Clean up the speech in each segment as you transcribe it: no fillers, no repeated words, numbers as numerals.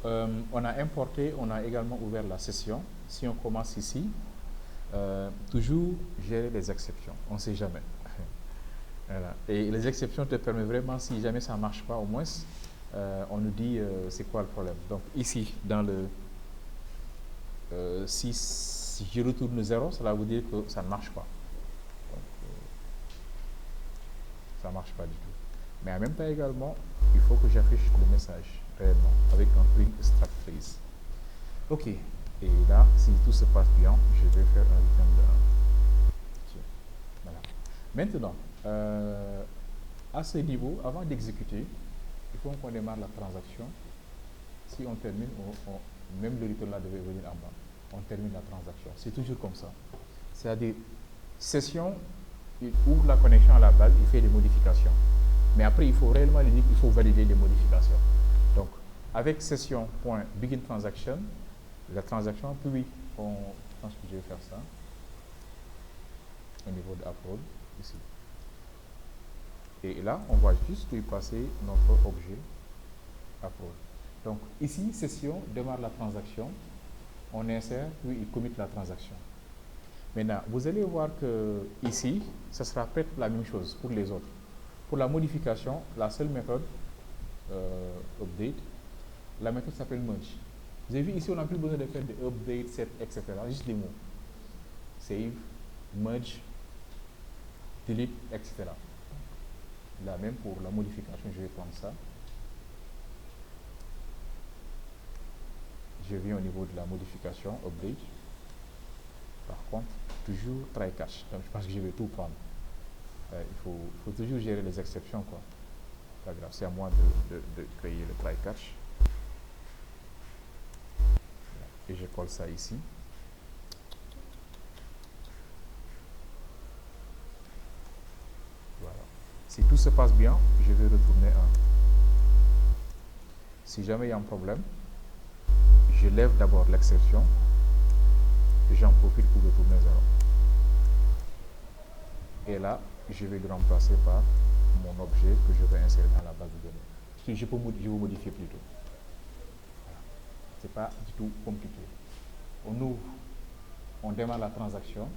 on a importé, on a également ouvert la session. Si on commence ici, toujours gérer les exceptions, on ne sait jamais. Voilà. Et les exceptions te permettent vraiment, si jamais ça ne marche pas, au moins, on nous dit c'est quoi le problème. Donc ici, dans le si je retourne 0, cela veut dire que ça ne marche pas. Donc, ça ne marche pas du tout. Mais en même temps également, il faut que j'affiche le message réellement avec un print extract phrase. Ok. Et là, si tout se passe bien, je vais faire un return de 1. Okay. Voilà. Maintenant, à ce niveau, avant d'exécuter, il faut qu'on démarre la transaction. Si on termine, même le return là devait venir en bas. On termine la transaction. C'est toujours comme ça. C'est-à-dire, session, il ouvre la connexion à la base, il fait des modifications. Mais après, il faut réellement lui dire qu'il faut valider les modifications. Donc, avec session.beginTransaction, la transaction, puis je pense que je vais faire ça au niveau de upload, ici. Et là, on va juste lui passer notre objet upload. Donc, ici, session démarre la transaction, on insère, puis il commit la transaction. Maintenant, vous allez voir que ici, ce sera peut-être la même chose pour les autres. Pour la modification, la seule méthode, update, la méthode s'appelle merge. Vous avez vu ici, on n'a plus besoin de faire des updates, set, etc. Juste des mots. Save, merge, delete, etc. Là même pour la modification, je vais prendre ça. Je viens au niveau de la modification, update. Par contre, toujours try catch. Donc je pense que je vais tout prendre. Il faut toujours gérer les exceptions, quoi. Pas grave, c'est à moi de créer le try catch. Et je colle ça ici. Voilà. Si tout se passe bien, je vais retourner 1. Si jamais il y a un problème, je lève d'abord l'exception et j'en profite pour retourner 0. Et là, je vais le remplacer par mon objet que je vais insérer dans la base de données. Je vais modifier plutôt. Voilà. Ce n'est pas du tout compliqué. On ouvre, on démarre la transaction.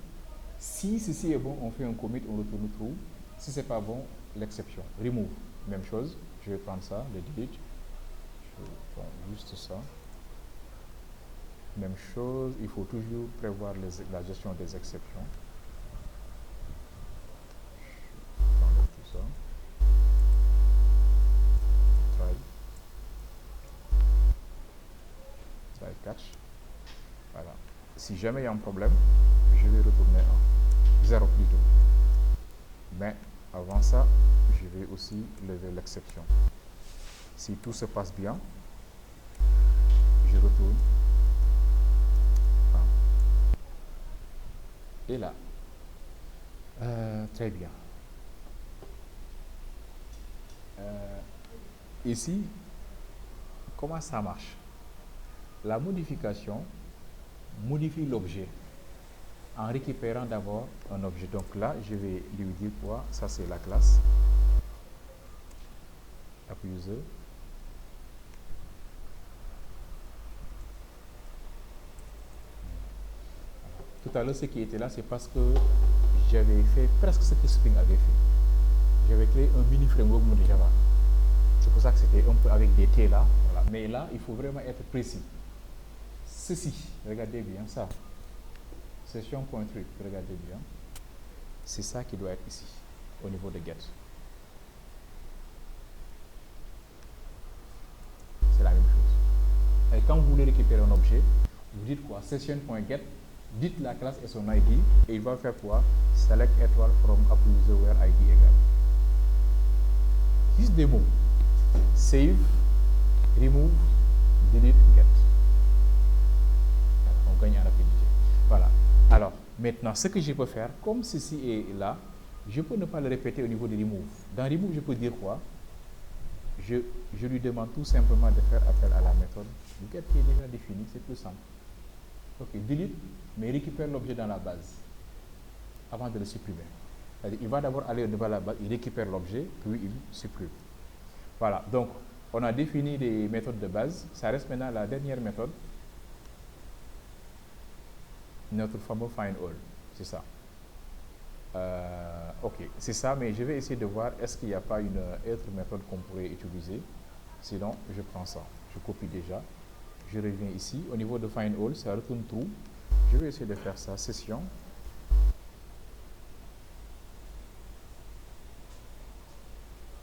Si ceci est bon, on fait un commit, on retourne true. Si ce n'est pas bon, l'exception. Remove, même chose. Je vais prendre ça, le delete. Je prends juste ça. Même chose, il faut toujours prévoir la gestion des exceptions. J'enlève tout ça. Try catch. Voilà. Si jamais il y a un problème, je vais retourner 0 plutôt. Mais avant ça, je vais aussi lever l'exception. Si tout se passe bien, je retourne 1. Et là, très bien. Ici, comment ça marche? La modification modifie l'objet en récupérant d'abord un objet. Donc là, je vais lui dire quoi? Ça, c'est la classe AppUser. Tout à l'heure, ce qui était là, c'est parce que j'avais fait presque ce que Spring avait fait. J'avais créé un mini framework de Java. C'est pour ça que c'était un peu avec des T là. Voilà. Mais là, il faut vraiment être précis. Ceci, regardez bien ça. Session.truc, regardez bien. C'est ça qui doit être ici, au niveau de get. C'est la même chose. Et quand vous voulez récupérer un objet, vous dites quoi? Session.get, dites la classe et son ID, et il va faire quoi? Select étoile from AppUser where ID égale. Juste des mots. Save, remove, delete, get. On gagne en rapidité. Voilà. Alors, maintenant, ce que je peux faire, comme ceci est là, je peux ne pas le répéter au niveau de remove. Dans remove, je peux dire quoi? Je lui demande tout simplement de faire appel à la méthode get qui est déjà définie, c'est plus simple. Ok, delete, mais récupère l'objet dans la base avant de le supprimer. C'est-à-dire, il va d'abord aller devant la base, il récupère l'objet, puis il supprime. Voilà, donc on a défini des méthodes de base. Ça reste maintenant la dernière méthode, notre fameux find all. C'est ça. Ok, c'est ça, mais je vais essayer de voir est-ce qu'il n'y a pas une autre méthode qu'on pourrait utiliser. Sinon, je prends ça. Je copie déjà. Je reviens ici. Au niveau de find all, ça retourne true. Je vais essayer de faire ça. Session.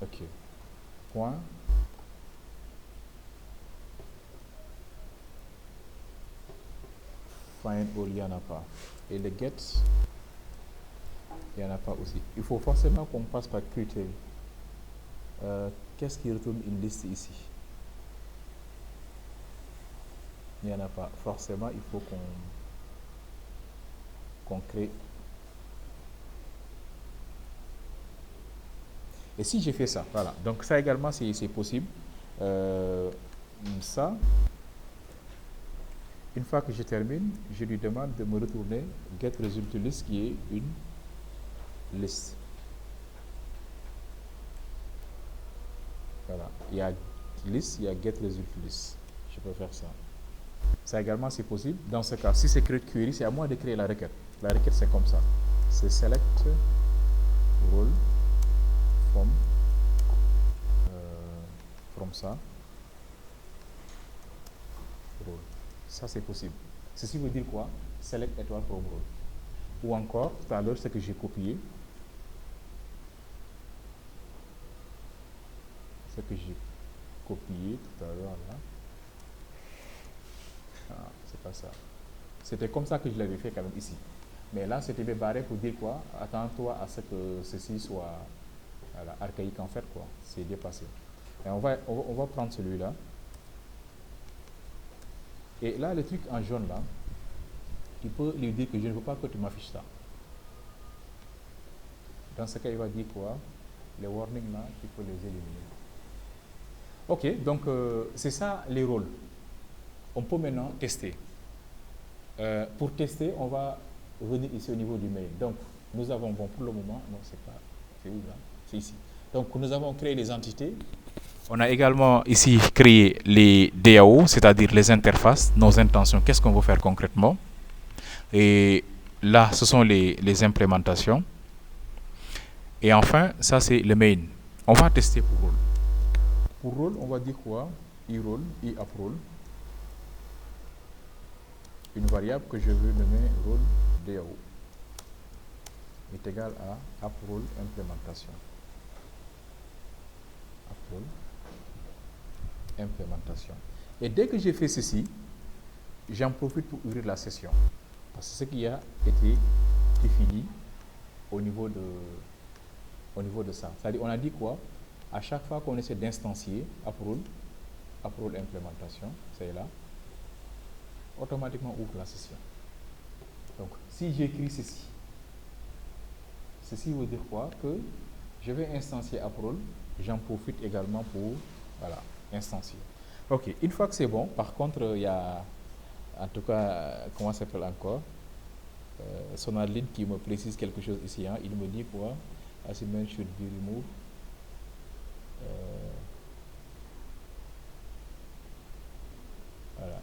Ok. Point. Find all, il n'y en a pas. Et le get, il n'y en a pas aussi. Il faut forcément qu'on passe par critère. Qu'est-ce qui retourne une liste ici? Il n'y en a pas. Forcément, il faut qu'on crée. Et si j'ai fait ça, voilà. Donc ça également, c'est possible. Ça, une fois que je termine, je lui demande de me retourner get result list qui est une liste. Voilà. Il y a list, il y a get result list. Je peux faire ça. Ça également, c'est possible. Dans ce cas, si c'est create query, c'est à moi de créer la requête. La requête, c'est comme ça. C'est select role from ça. Role. Ça, c'est possible. Ceci veut dire quoi? Select étoile from role. Ou encore, tout à l'heure, ce que j'ai copié. Ce que j'ai copié tout à l'heure, là. Ah, c'est pas ça. C'était comme ça que je l'avais fait quand même ici. Mais là, c'était barré pour dire quoi? Attends-toi à ce que ceci soit voilà, archaïque en fait, quoi. C'est dépassé. Et on va prendre celui-là. Et là, le truc en jaune, là, tu peux lui dire que je ne veux pas que tu m'affiches ça. Dans ce cas, il va dire quoi? Les warnings, là, tu peux les éliminer. Ok, donc c'est ça les rôles. On peut maintenant tester. Pour tester, on va venir ici au niveau du mail. Donc, nous avons, bon, pour le moment, non, c'est pas, c'est où là? C'est ici. Donc, nous avons créé les entités. On a également ici créé les DAO, c'est-à-dire les interfaces, nos intentions, qu'est-ce qu'on veut faire concrètement. Et là, ce sont les implémentations. Et enfin, ça c'est le main. On va tester pour rôle. Pour rôle, on va dire quoi? E-role, e-app-role. Une variable que je veux nommer rôle DAO est égal à app-role implémentation. App-role implémentation. Et dès que j'ai fait ceci, j'en profite pour ouvrir la session. Parce que ce qui a été défini au niveau de ça. C'est-à-dire, on a dit quoi? À chaque fois qu'on essaie d'instancier app-role implémentation, c'est là, automatiquement ouvre la session. Donc, si j'écris ceci veut dire quoi? Que je vais instancier app-role, j'en profite également pour, voilà, instancier. Ok, une fois que c'est bon, par contre, il y a, en tout cas, comment ça s'appelle encore? Sonaline qui me précise quelque chose ici. Hein. Il me dit quoi? Assignment should be removed. Voilà.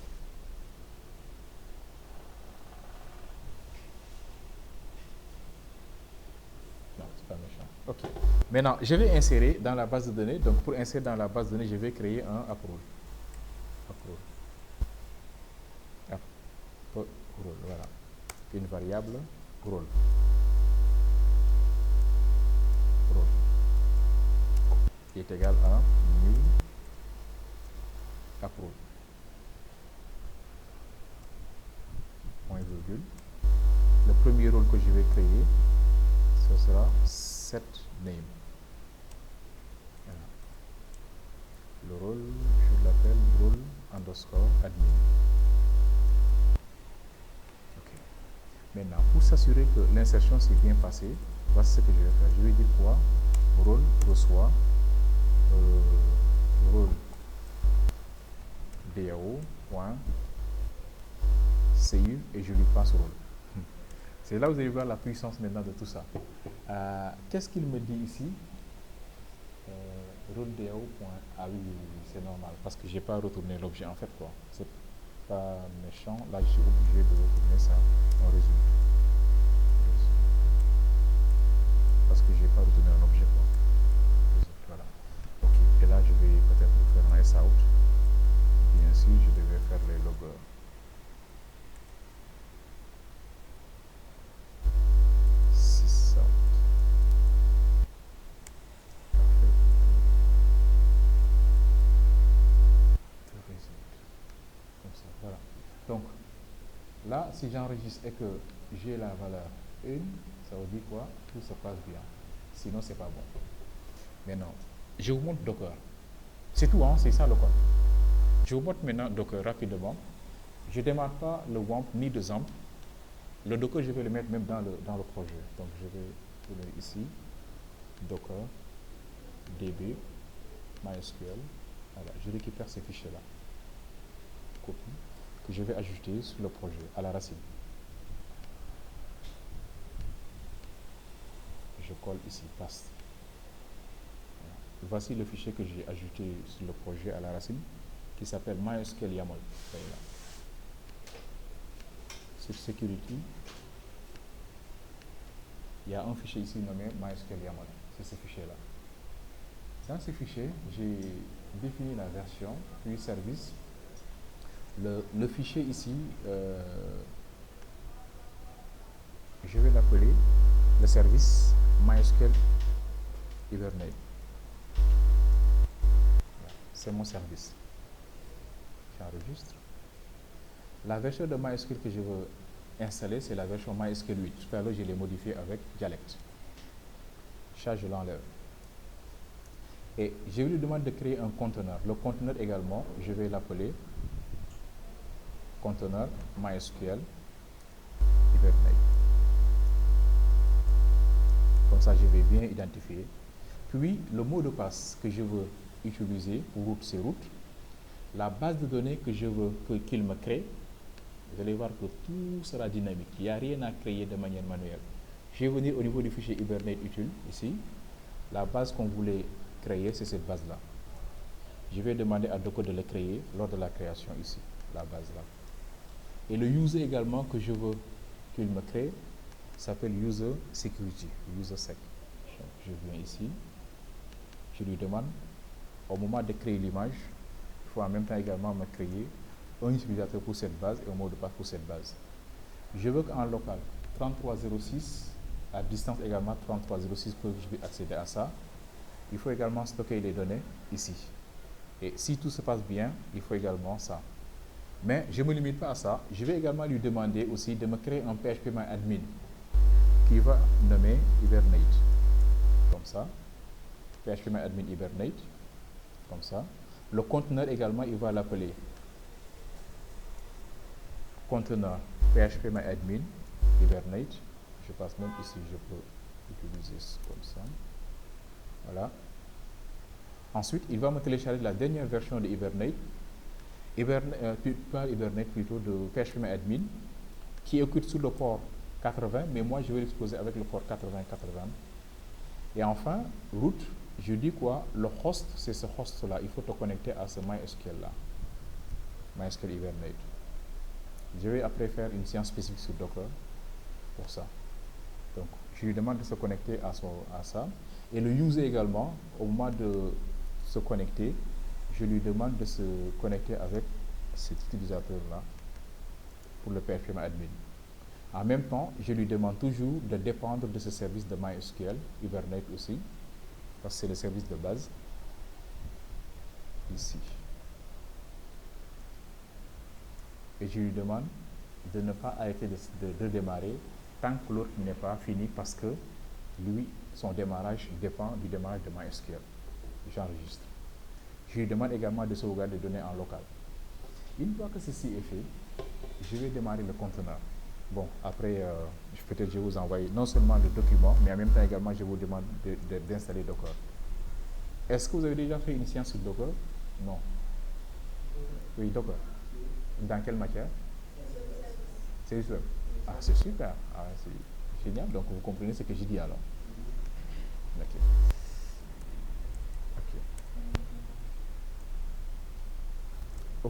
Non, c'est pas méchant. Ok. Maintenant, je vais insérer dans la base de données. Donc, pour insérer dans la base de données, je vais créer un app-role. App-role, voilà. Une variable role. Qui est égal à new app-role. Point virgule. Le premier rôle que je vais créer, ce sera set name. Voilà. Le rôle, je l'appelle rôle underscore admin. Ok. Maintenant, pour s'assurer que l'insertion s'est bien passée, voici ce que je vais faire. Je vais dire quoi? Rôle reçoit rôle DAO.save et je lui passe rôle. C'est là où vous allez voir la puissance maintenant de tout ça. Qu'est-ce qu'il me dit ici? rootDAO. Ah oui, oui, oui, c'est normal, parce que j'ai pas retourné l'objet en fait quoi. C'est pas méchant. Là, je suis obligé de retourner ça en résumé. Parce que j'ai pas retourné un objet quoi. Voilà. Ok. Et là, je vais peut-être faire un S out. Bien sûr, je devais faire les loggers. Voilà. Donc, là, si j'enregistre et que j'ai la valeur 1, ça veut dire quoi? Tout se passe bien. Sinon, c'est pas bon. Maintenant, je vous montre Docker. C'est tout, hein, c'est ça le code. Je vous montre maintenant Docker rapidement. Je ne démarre pas le WAMP ni de XAMPP. Le Docker, je vais le mettre même dans le projet. Donc, je vais tourner ici. Docker, DB, MySQL. Voilà, je récupère ces fichiers-là. Copie. Que je vais ajouter sur le projet, à la racine. Je colle ici, paste. Voilà. Voici le fichier que j'ai ajouté sur le projet à la racine, qui s'appelle MySQL YAML. Voilà. Sur Security, il y a un fichier ici nommé MySQL YAML. C'est ce fichier-là. Dans ce fichier, j'ai défini la version, puis service. Le fichier ici, je vais l'appeler le service MySQL Hibernate. C'est mon service. J'enregistre. La version de MySQL que je veux installer, c'est la version MySQL 8. Tout à l'heure, je l'ai modifié avec Dialect. Ça, je l'enlève. Et je vais lui demander de créer un conteneur. Le conteneur également, je vais l'appeler conteneur MySQL Hibernate. Comme ça, je vais bien identifier. Puis, le mot de passe que je veux utiliser pour route, c'est route. La base de données que je veux qu'il me crée, vous allez voir que tout sera dynamique. Il n'y a rien à créer de manière manuelle. Je vais venir au niveau du fichier Hibernate utile, ici. La base qu'on voulait créer, c'est cette base-là. Je vais demander à Docker de le créer lors de la création ici, la base-là. Et le user également que je veux qu'il me crée s'appelle user security, user sec. Je viens ici, je lui demande, au moment de créer l'image, il faut en même temps également me créer un utilisateur pour cette base et un mot de passe pour cette base. Je veux qu'en local, 3306, à distance également 3306 pour que je puisse accéder à ça. Il faut également stocker les données ici. Et si tout se passe bien, il faut également ça. Mais je ne me limite pas à ça. Je vais également lui demander aussi de me créer un phpMyAdmin qui va nommer Hibernate. Comme ça. phpMyAdmin Hibernate. Comme ça. Le conteneur également, il va l'appeler conteneur phpMyAdmin Hibernate. Je passe même ici, je peux utiliser comme ça. Voilà. Ensuite, il va me télécharger la dernière version de Hibernate. Pas Hibernate plutôt, de phpMyAdmin, qui écoute sur le port 80, mais moi je vais l'exposer avec le port 80-80. Et enfin, root, je dis quoi? Le host, c'est ce host-là. Il faut te connecter à ce MySQL-là. MySQL Hibernate. Je vais après faire une séance spécifique sur Docker pour ça. Donc, je lui demande de se connecter à ça. Et le user également, au moment de se connecter, je lui demande de se connecter avec cet utilisateur-là pour le phpMyAdmin. En même temps, je lui demande toujours de dépendre de ce service de MySQL, Hibernate aussi, parce que c'est le service de base, ici. Et je lui demande de ne pas arrêter de démarrer tant que l'autre n'est pas fini, parce que lui, son démarrage dépend du démarrage de MySQL. J'enregistre. Je lui demande également de sauvegarder des données en local. Une fois que ceci est fait, je vais démarrer le conteneur. Bon, après, peut-être je vais vous envoyer non seulement le document, mais en même temps également, je vous demande d'installer Docker. Est-ce que vous avez déjà fait une séance sur Docker? Non. Oui, Docker. Dans quelle matière? Service web. Ah, c'est super. Ah, c'est génial. Donc, vous comprenez ce que je dis alors. Ok. Ok.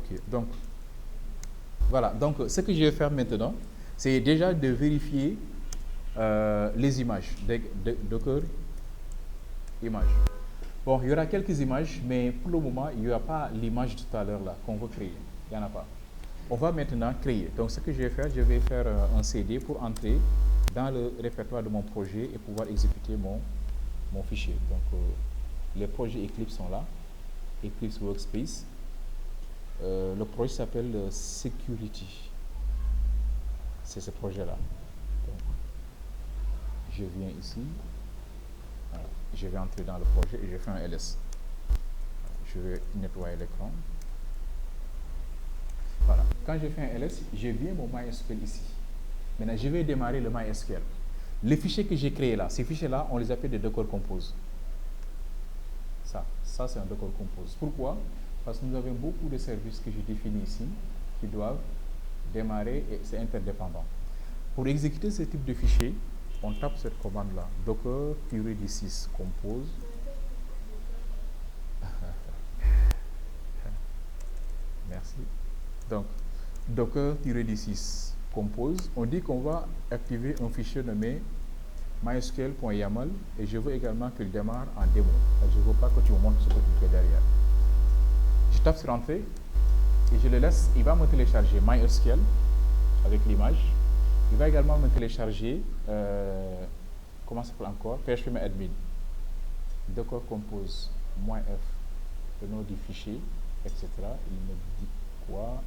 Ok, donc voilà. Donc ce que je vais faire maintenant, c'est déjà de vérifier les images, Docker images. Bon, il y aura quelques images, mais pour le moment, il n'y aura pas l'image de tout à l'heure là qu'on veut créer. Il n'y en a pas. On va maintenant créer. Donc ce que je vais faire un CD pour entrer dans le répertoire de mon projet et pouvoir exécuter mon fichier. Donc les projets Eclipse sont là. Eclipse Workspace. Le projet s'appelle Security. C'est ce projet-là. Je viens ici. Voilà. Je vais entrer dans le projet et je fais un ls. Je vais nettoyer l'écran. Voilà. Quand je fais un ls, je viens mon MySQL ici. Maintenant, je vais démarrer le MySQL. Les fichiers que j'ai créés là, ces fichiers-là, on les appelle des Docker Compose. Ça c'est un Docker Compose. Pourquoi? Parce que nous avons beaucoup de services que je définis ici qui doivent démarrer et c'est interdépendant. Pour exécuter ce type de fichier, on tape cette commande-là, docker-d6 compose. Merci. Donc, docker-d6 compose. On dit qu'on va activer un fichier nommé mysql.yaml et je veux également qu'il démarre en démo. Je ne veux pas que tu me montres ce que tu fais derrière. Je tape sur entrée et je le laisse. Il va me télécharger MySQL avec l'image. Il va également me télécharger, comment ça s'appelle encore, phpMyAdmin, docker compose -f, le nom du fichier, etc. Il me dit quoi?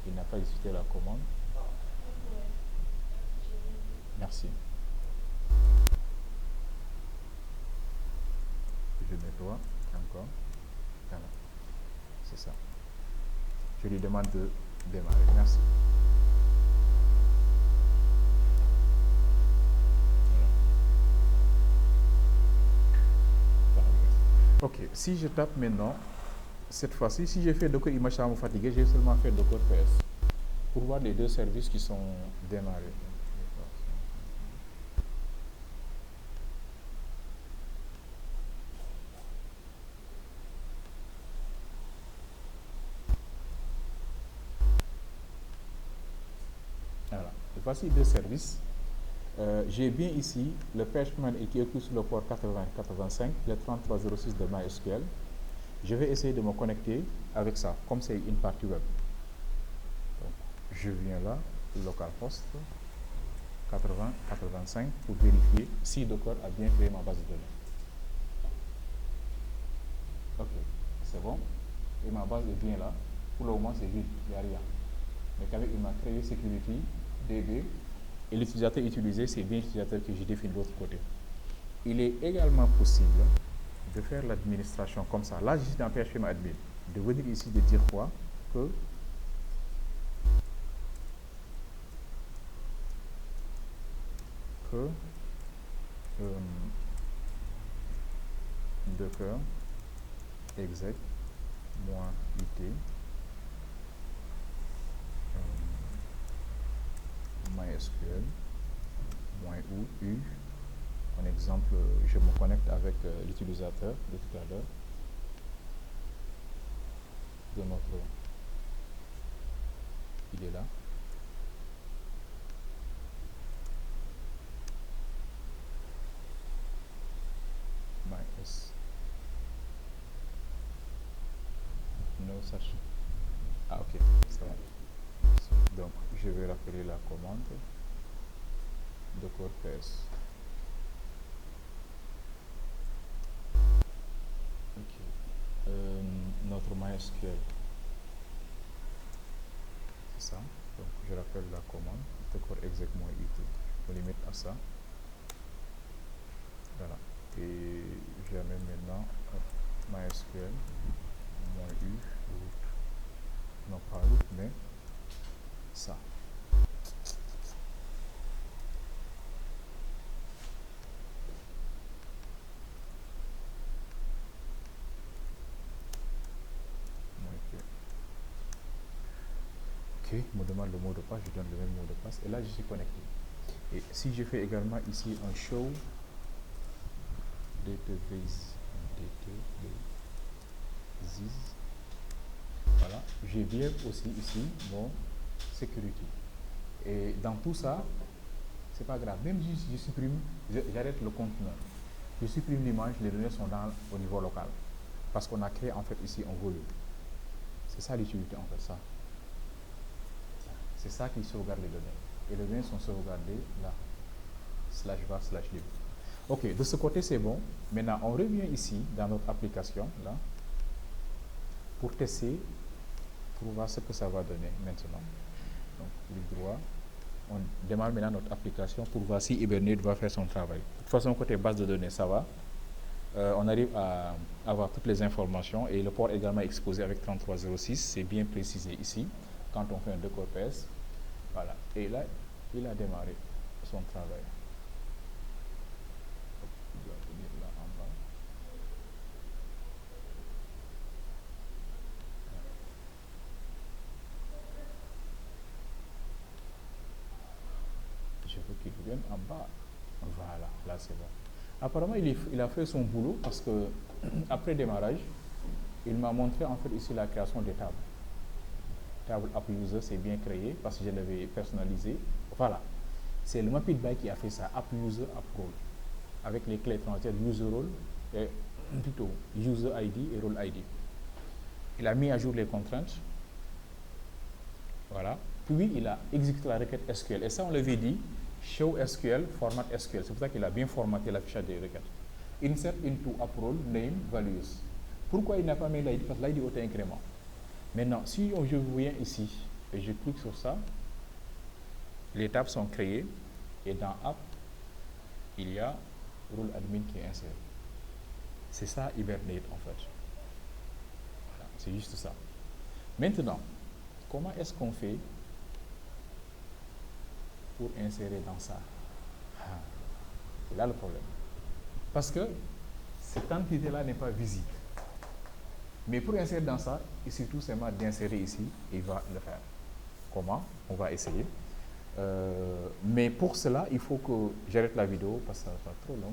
Il n'a pas exécuté la commande. Merci. Je nettoie encore. Voilà. C'est ça. Je lui demande de démarrer. Merci. Voilà. Ok, si je tape maintenant, cette fois-ci, si j'ai fait Docker image, ça va me fatiguer, j'ai seulement fait Docker PS pour voir les deux services qui sont démarrés. Voilà. Voici deux services. J'ai bien ici le PHP qui est écrit sur le port 8085, le 3306 de MySQL. Je vais essayer de me connecter avec ça, comme c'est une partie web. Donc, je viens là, localhost 8085 pour vérifier si Docker a bien créé ma base de données. Ok, c'est bon. Et ma base est bien là. Pour le moment, c'est vide, il n'y a rien. Mais quand même, il m'a créé Security DB. Et l'utilisateur utilisé, c'est bien l'utilisateur que j'ai défini de l'autre côté. Il est également possible de faire l'administration comme ça. Là, je suis dans phpMyAdmin. De venir ici, de dire quoi? Que Docker exec -it MySQL -u. En exemple, je me connecte avec l'utilisateur de tout à l'heure de notre. Il est là. No such. Ah ok, ça va. Donc je vais rappeler la commande docker ps. Ok. Notre MySQL. C'est ça. Donc je rappelle la commande docker exec -it. Je me limite à ça. Voilà. Et j'amène maintenant MySQL -u root. Non pas root mais ça. Ok, me demande le mot de passe, je donne le même mot de passe et là je suis connecté. Et si je fais également ici un show database DTB ZIS. Voilà, j'ai bien aussi ici mon security. Et dans tout ça, c'est pas grave. Même si je supprime, j'arrête le conteneur. Je supprime l'image, les données sont au niveau local. Parce qu'on a créé en fait ici un volume. C'est ça l'utilité en fait, ça. C'est ça qui sauvegarde les données. Et les données sont sauvegardées là. /var /lib. Ok, de ce côté c'est bon. Maintenant, on revient ici dans notre application là pour tester, pour voir ce que ça va donner maintenant. Donc, clic droit. On démarre maintenant notre application pour voir si Hibernate va faire son travail. De toute façon, côté base de données, ça va. On arrive à avoir toutes les informations et le port est également exposé avec 3306. C'est bien précisé ici quand on fait un 2 core PS. Voilà. Et là, il a démarré son travail. Il va venir là en bas. Je veux qu'il vienne en bas. Voilà, là c'est bon. Apparemment, il a fait son boulot parce que après démarrage, il m'a montré en fait ici la création des tables. Table app user, c'est bien créé parce que je l'avais personnalisé. Voilà, c'est le MapitBy qui a fait ça, app user, app role, avec les clés étrangères user role et plutôt user ID et role ID. Il a mis à jour les contraintes. Voilà. Puis il a exécuté la requête SQL. Et ça, on l'avait dit, show SQL, format SQL. C'est pour ça qu'il a bien formaté l'affichage des requêtes. Insert into app role, name, values. Pourquoi il n'a pas mis l'ID? Parce que l'ID auto-incrément. Maintenant, si je viens ici et je clique sur ça, les tables sont créées et dans App, il y a role admin qui est inséré. C'est ça Hibernate en fait. Voilà, c'est juste ça. Maintenant, comment est-ce qu'on fait pour insérer dans ça? C'est là le problème. Parce que cette entité-là n'est pas visible. Mais pour insérer dans ça, il suffit tout simplement d'insérer ici et il va le faire. Comment? On va essayer. Mais pour cela, il faut que j'arrête la vidéo parce que ça va être trop long.